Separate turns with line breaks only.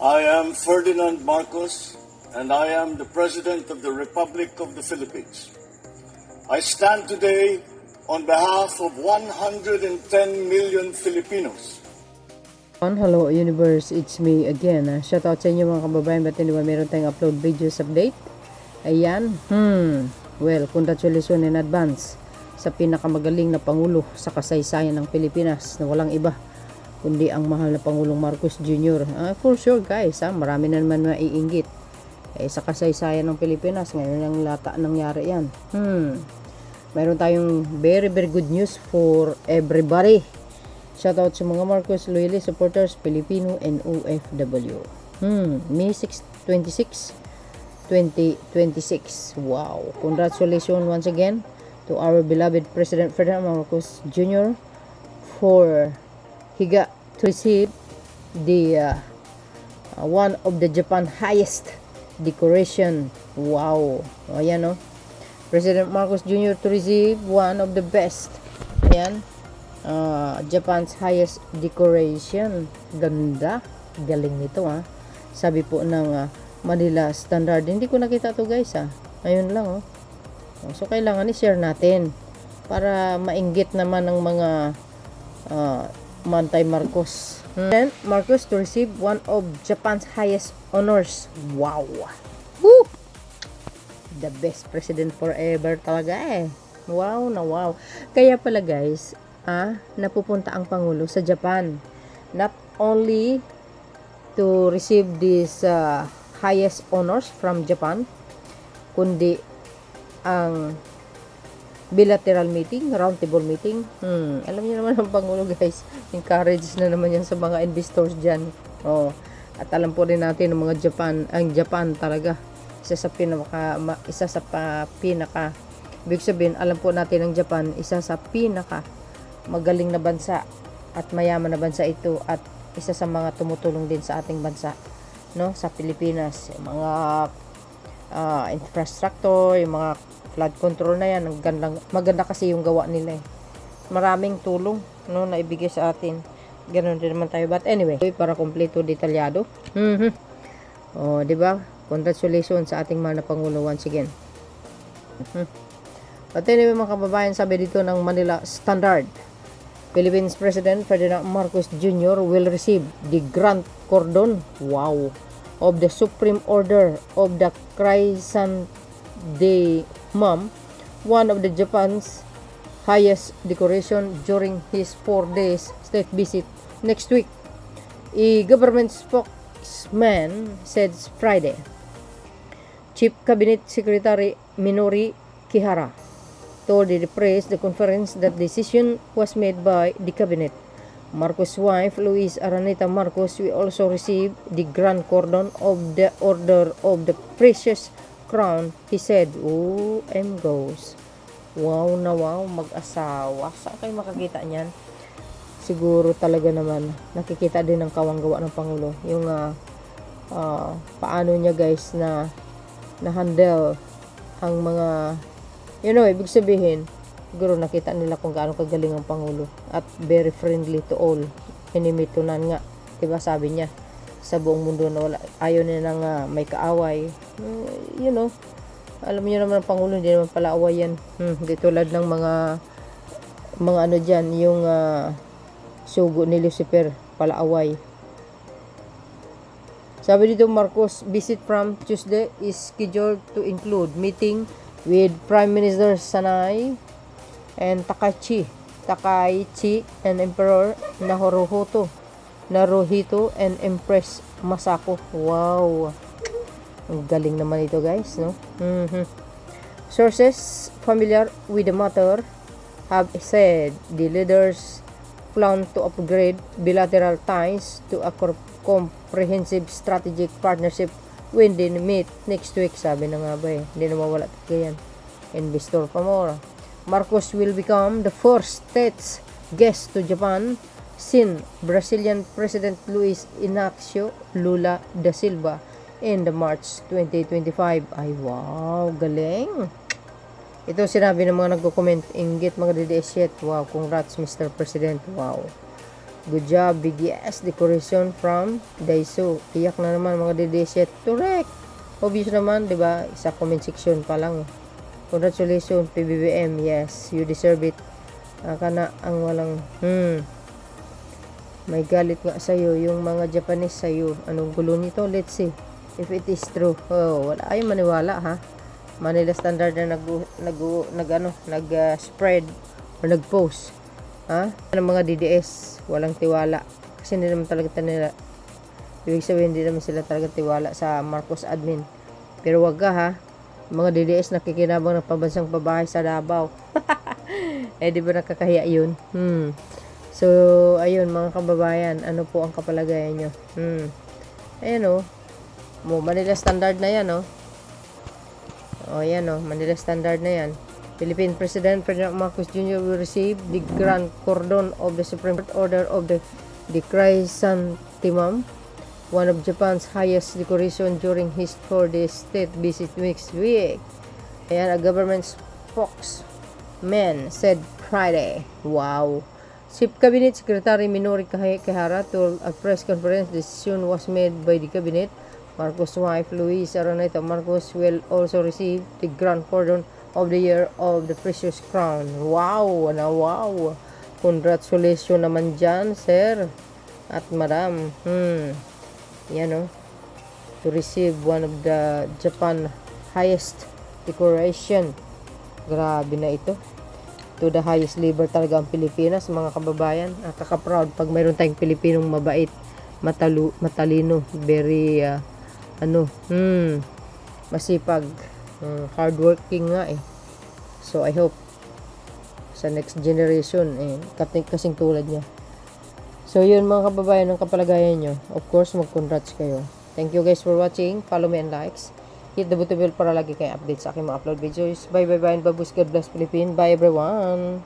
I am Ferdinand Marcos, and I am the President of the Republic of the Philippines. I stand today on behalf of 110 million Filipinos.
Hello universe, it's me again. Shoutout sa inyo mga kababayan, ba't hindi ba meron tayong upload videos update? Ayan, well, congratulations in advance sa pinakamagaling na Pangulo sa kasaysayan ng Pilipinas na walang iba kundi ang mahal na Pangulong Marcos Jr. For sure guys, marami na naman maiinggit sa kasaysayan ng Pilipinas. Ngayon ang lata nangyari yan. Mayroon tayong very good news for everybody. Shoutout sa mga Marcos loyalist supporters, Filipino and OFW. May 26, 2026. Wow. Congratulations once again to our beloved President Ferdinand Marcos Jr. for he got to receive the one of the Japan highest decoration. Wow. Ayan o. President Marcos Jr. to receive one of the best. Ayan. Japan's highest decoration. Ganda. Galing nito Sabi po ng Manila Standard. Hindi ko nakita to guys Ayun lang So kailangan i-share natin para mainggit naman ng mga Mantay Marcos. Then Marcos to receive one of Japan's highest honors. Wow. Woo! The best president forever talaga Wow na wow. Kaya pala guys, napupunta ang Pangulo sa Japan. Not only to receive this highest honors from Japan, kundi ang bilateral meeting, roundtable meeting. Alam niyo naman ang Pangulo guys, encourage na naman yan sa mga investors dyan. At alam po rin natin ng mga ang Japan talaga, isa sa pinaka, ibig sabihin, alam po natin ang Japan, isa sa pinaka magaling na bansa at mayaman na bansa ito, at isa sa mga tumutulong din sa ating bansa, sa Pilipinas. Yung mga infrastructure, yung mga flood control na yan, maganda kasi yung gawa nila Maraming tulong na ibigay sa atin. Ganon din naman tayo. But anyway, para kompleto detalyado. Di ba? Congratulations sa ating mga Pangulo once again. But anyway mga kababayan, sabi dito ng Manila Standard, Philippines President Ferdinand Marcos Jr. will receive the Grand Cordon, wow, of the Supreme Order of the Chrysanthemum, one of the Japan's highest decoration, during his 4 days state visit next week. A government spokesman said Friday. Chief Cabinet Secretary Minoru Kihara told the press the conference that decision was made by the cabinet. Marcos' wife, Luis Araneta Marcos, will also receive the Grand Cordon of the Order of the Precious Crown, he said. Goes. Wow na wow, mag-asawa. Saan kayo makakita niyan? Siguro talaga naman, nakikita din ng kawanggawa ng Pangulo. Yung paano niya guys na-handle ang mga, ibig sabihin, siguro nakita nila kung gaano kagaling ang Pangulo. At very friendly to all. Inimitunan nga. Diba sabi niya, sa buong mundo na wala, ayaw niya nang may kaaway. Alam niyo naman ang Pangulo, hindi naman pala away yan. Di tulad ng mga ano dyan, yung sugo ni Lucifer, pala away. Sabi dito, Marcos' visit from Tuesday is scheduled to include meeting with Prime Minister Sanay and Takaichi and Emperor Naruhito and Empress Masako. Wow. Ang galing naman ito guys, no? Sources familiar with the matter have said the leaders plan to upgrade bilateral ties to a comprehensive strategic partnership when they meet next week. Sabi na nga ba hindi na mawala yan. Investor pa more. Marcos will become the first state's guest to Japan since Brazilian President Luiz Inácio Lula da Silva in the March 2025. Ay, wow, galing. Ito sinabi ng mga nagko-comment, inggit mga DDS yet. Wow, congrats Mr. President. Wow. Good job, BGS decoration from Daiso. Iyak na naman mga DDS. Correct. Obvious naman, 'di ba? Sa comment section pa lang. Congratulations, PBBM. Yes, you deserve it. Kana ang walang may galit nga sa'yo yung mga Japanese sa'yo. Anong gulo nito? Let's see if it is true. Oh, wala ayaw maniwala ha. Manila Standard na nag-spread or nag-post. Ha? Ng mga DDS, walang tiwala. Kasi hindi naman talaga nila. Ibig sabihin, hindi naman sila talaga tiwala sa Marcos admin. Pero wag ka ha. Mga DDS nakikinabang ng pambansang pabahay sa Davao. Di ba nakakahiya yun? So, ayun mga kababayan, ano po ang kapalagayan nyo? Ayun Manila Standard na yan yan Manila Standard na yan. Philippine President Ferdinand Marcos Jr. will receive the Grand Cordon of the Supreme Court Order of the Chrysanthemum, one of Japan's highest decoration during his 4-day state visit next week. Ayan, a government spokesman said Friday. Wow. Chief Cabinet Secretary Minoru Kihara told a press conference the decision was made by the cabinet. Marcos' wife Luisa Araneta Marcos will also receive the Grand Cordon of the Year of the Precious Crown. Wow! Wow! Congratulations naman dyan, sir at madam. Yan to receive one of the Japan highest decoration. Grabe na ito. To the highest labor talaga ang Pilipinas, mga kababayan. Nakaka-proud pag mayroon tayong Pilipinong mabait, matalino, very masipag, hardworking nga So I hope sa next generation kasing tulad niya. So yun mga kababayan, ang kapalagayan nyo. Of course, mag-congrats kayo. Thank you guys for watching. Follow me and likes. Hit the button bell para lagi kayo update sa aking mga upload videos. Bye bye bye and babus. God bless Philippines. Bye everyone.